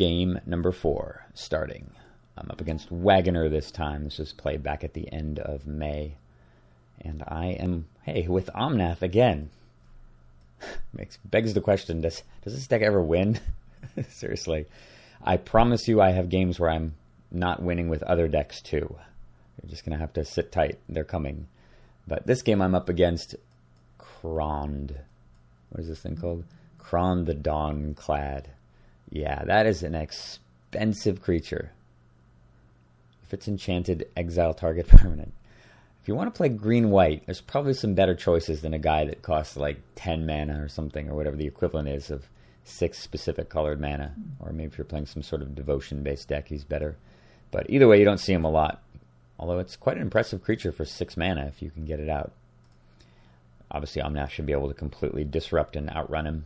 Game number 4, starting. I'm up against Wagoner this time. This was played back at the end of May. And I am, hey, with Omnath again. Begs the question, does this deck ever win? Seriously. I promise you I have games where I'm not winning with other decks too. You're just going to have to sit tight. They're coming. But this game I'm up against Kron. What is this thing called? Kron the Dawnclad. Yeah, that is an expensive creature. If it's enchanted, exile target permanent. If you want to play green-white, there's probably some better choices than a guy that costs like 10 mana or something, or whatever the equivalent is of 6 specific colored mana. Or maybe if you're playing some sort of devotion-based deck, he's better. But either way, you don't see him a lot. Although it's quite an impressive creature for 6 mana if you can get it out. Obviously, Omnath should be able to completely disrupt and outrun him.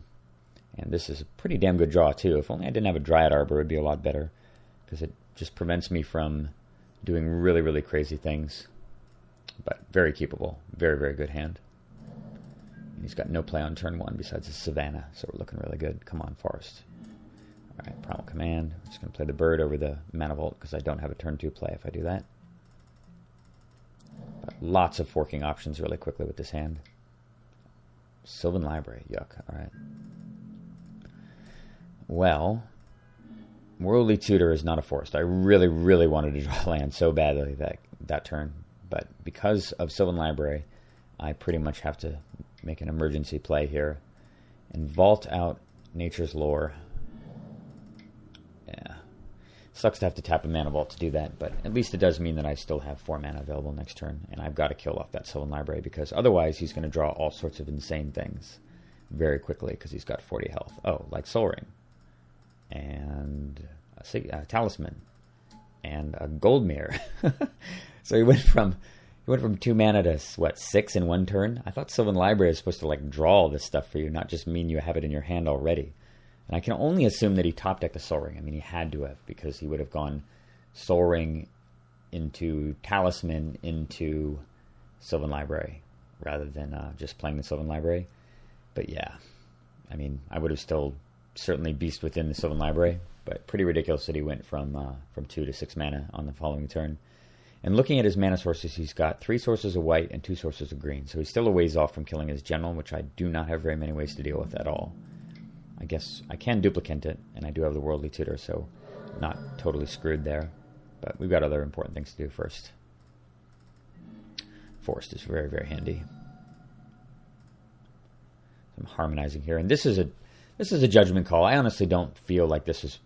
And this is a pretty damn good draw, too. If only I didn't have a Dryad Arbor, it would be a lot better. Because it just prevents me from doing really, really crazy things. But very keepable. Very, very good hand. And he's got no play on turn 1 besides his Savannah. So we're looking really good. Come on, Forest. Alright, Primal Command. I'm just going to play the bird over the Mana Vault because I don't have a turn 2 play if I do that. But lots of forking options really quickly with this hand. Sylvan Library. Yuck. Alright. Well, Worldly Tutor is not a forest. I really, really wanted to draw land so badly that turn. But because of Sylvan Library, I pretty much have to make an emergency play here and vault out Nature's Lore. Yeah. Sucks to have to tap a Mana Vault to do that, but at least it does mean that I still have 4 mana available next turn, and I've got to kill off that Sylvan Library because otherwise he's going to draw all sorts of insane things very quickly because he's got 40 health. Oh, like Soul Ring. And a Talisman. And a Goldmere. So he went from 2 mana to, 6 in 1 turn? I thought Sylvan Library is supposed to, draw all this stuff for you, not just mean you have it in your hand already. And I can only assume that he top-decked a Soul Ring. I mean, he had to have, because he would have gone Soul Ring into Talisman into Sylvan Library, rather than just playing the Sylvan Library. But yeah, I mean, I would have still certainly beast within the Sylvan Library, but pretty ridiculous that he went from 2 to 6 mana on the following turn. And looking at his mana sources, he's got 3 sources of white and 2 sources of green. So he's still a ways off from killing his general, which I do not have very many ways to deal with at all. I guess I can duplicate it, and I do have the Worldly Tutor, so not totally screwed there. But we've got other important things to do first. Forest is very, very handy. I'm harmonizing here, and this is a judgment call. I honestly don't feel like this is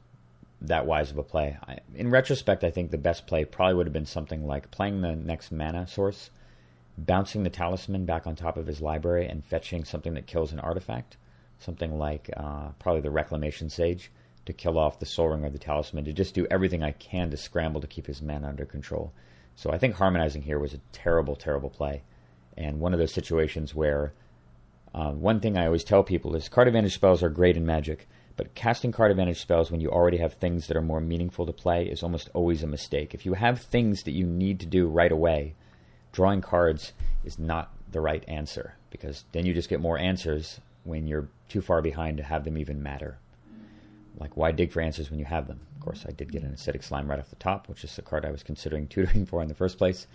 that wise of a play. In retrospect, I think the best play probably would have been something like playing the next mana source, bouncing the Talisman back on top of his library, and fetching something that kills an artifact. Something like probably the Reclamation Sage to kill off the Soul Ring or the Talisman, to just do everything I can to scramble to keep his mana under control. So I think harmonizing here was a terrible, terrible play. And one of those situations where one thing I always tell people is card advantage spells are great in Magic, but casting card advantage spells when you already have things that are more meaningful to play is almost always a mistake. If you have things that you need to do right away, drawing cards is not the right answer, because then you just get more answers when you're too far behind to have them even matter. Like, why dig for answers when you have them? Of course, I did get an Acidic Slime right off the top, which is the card I was considering tutoring for in the first place.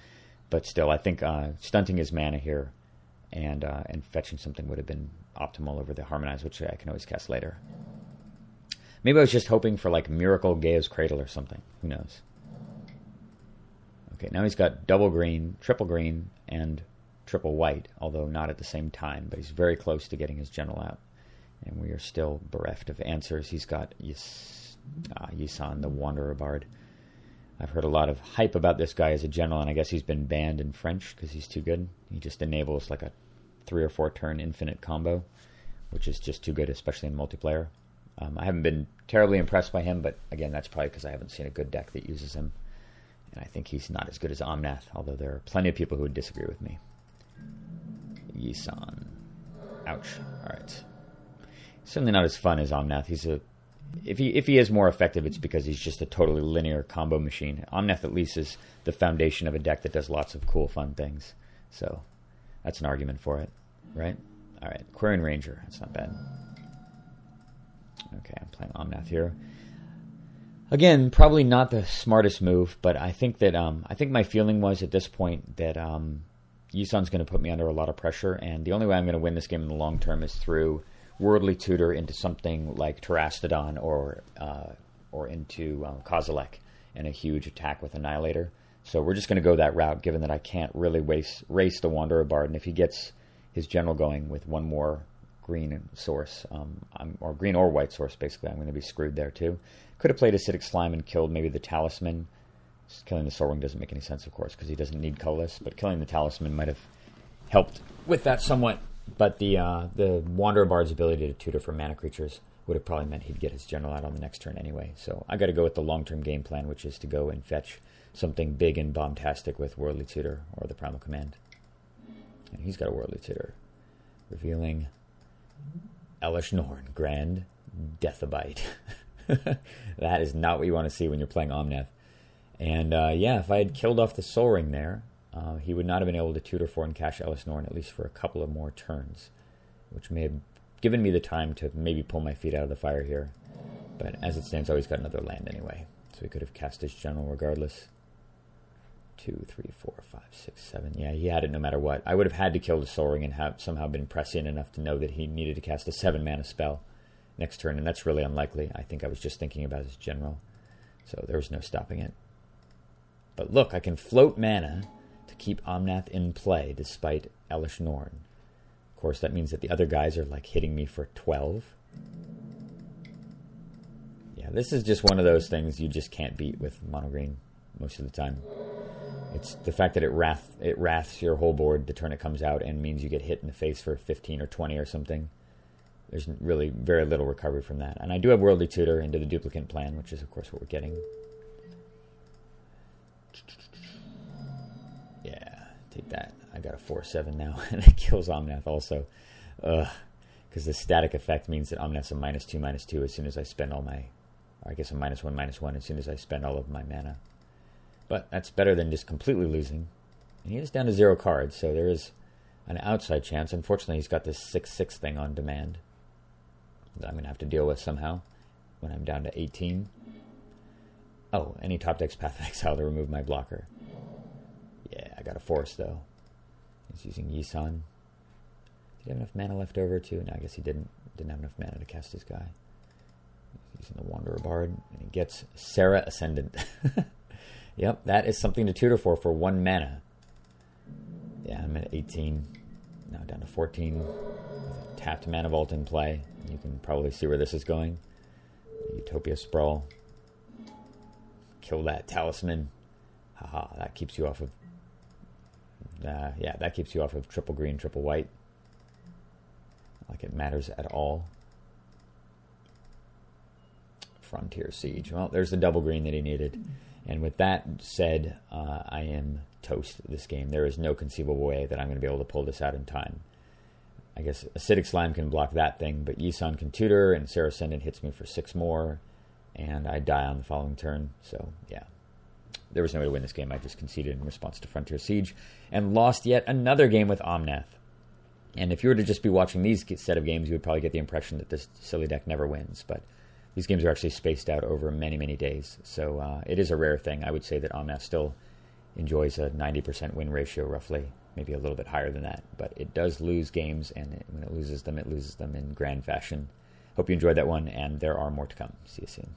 But still, I think stunting his mana here and fetching something would have been optimal over the Harmonize, which I can always cast later. Maybe I was just hoping for, Miracle Gaia's Cradle or something. Who knows? Okay, now he's got double green, triple green, and triple white, although not at the same time, but he's very close to getting his general out. And we are still bereft of answers. He's got Yisan, the Wanderer Bard. I've heard a lot of hype about this guy as a general, and I guess he's been banned in French because he's too good. He just enables a 3 or 4 turn infinite combo, which is just too good, especially in multiplayer. I haven't been terribly impressed by him, but again, that's probably because I haven't seen a good deck that uses him. And I think he's not as good as Omnath, although there are plenty of people who would disagree with me. Yisan. Ouch. Alright. Certainly not as fun as Omnath. If he is more effective, it's because he's just a totally linear combo machine. Omnath at least is the foundation of a deck that does lots of cool, fun things. So that's an argument for it, right? Alright, Quarian Ranger. That's not bad. Okay, I'm playing Omnath here. Again, probably not the smartest move, but I think that I think my feeling was at this point that Yisan's going to put me under a lot of pressure, and the only way I'm going to win this game in the long term is through Worldly Tutor into something like Terastodon or into Kozilek and a huge attack with Annihilator. So we're just going to go that route, given that I can't really race the Wanderer Bard, and if he gets his general going with one more green source, or green or white source, basically, I'm going to be screwed there too. Could have played Acidic Slime and killed maybe the Talisman. Just killing the Soul Ring doesn't make any sense, of course, because he doesn't need colorless, but killing the Talisman might have helped with that somewhat. But the Wanderer Bard's ability to tutor for mana creatures would have probably meant he'd get his general out on the next turn anyway. So I got to go with the long-term game plan, which is to go and fetch something big and bombastic with Worldly Tutor or the Primal Command. And he's got a Worldly Tutor, revealing Elesh Norn, Grand Deathabite. That is not what you want to see when you're playing Omnath. And yeah, if I had killed off the Soul Ring there, he would not have been able to tutor for and cash Elesh Norn, at least for a couple of more turns, which may have given me the time to maybe pull my feet out of the fire here. But as it stands, oh, he's got another land anyway, so he could have cast his general regardless. 2, 3, 4, 5, 6, 7. Yeah, he had it no matter what. I would have had to kill the Soul Ring and have somehow been prescient enough to know that he needed to cast a 7-mana spell next turn, and that's really unlikely. I think I was just thinking about his general, so there was no stopping it. But look, I can float mana to keep Omnath in play despite Elesh Norn. Of course, that means that the other guys are like hitting me for 12. Yeah, this is just one of those things you just can't beat with mono green most of the time. It's the fact that it wraths your whole board the turn it comes out and means you get hit in the face for 15 or 20 or something. There's really very little recovery from that. And I do have Worldly Tutor into the duplicate plan, which is, of course, what we're getting. Yeah, take that. I got a 4/7 now, and it kills Omnath also. Because the static effect means that Omnath's a -2/-2 as soon as I spend all my... Or I guess a -1/-1 as soon as I spend all of my mana. But that's better than just completely losing. And he is down to 0 cards, so there is an outside chance. Unfortunately, he's got this 6/6 thing on demand that I'm going to have to deal with somehow when I'm down to 18. Oh, any top deck's Path of Exile to remove my blocker. Yeah, I got a force, though. He's using Yisan. Did he have enough mana left over, too? No, I guess he didn't. Didn't have enough mana to cast his guy. He's using the Wanderer Bard, and he gets Serra Ascendant. Yep, that is something to tutor for 1 mana. Yeah, I'm at 18. Now down to 14. With a tapped Mana Vault in play. You can probably see where this is going. Utopia Sprawl. Kill that Talisman. Haha, that keeps you off of... yeah, that keeps you off of triple green, triple white. Not like it matters at all. Frontier Siege. Well, there's the double green that he needed. And with that said, I am toast this game. There is no conceivable way that I'm going to be able to pull this out in time. I guess Acidic Slime can block that thing, but Yisan can tutor, and Serra Ascendant hits me for 6 more, and I die on the following turn. So, yeah. There was no way to win this game. I just conceded in response to Frontier Siege, and lost yet another game with Omnath. And if you were to just be watching these set of games, you would probably get the impression that this silly deck never wins, but... These games are actually spaced out over many, many days. So it is a rare thing. I would say that Omnath still enjoys a 90% win ratio, roughly. Maybe a little bit higher than that. But it does lose games, and when it loses them in grand fashion. Hope you enjoyed that one, and there are more to come. See you soon.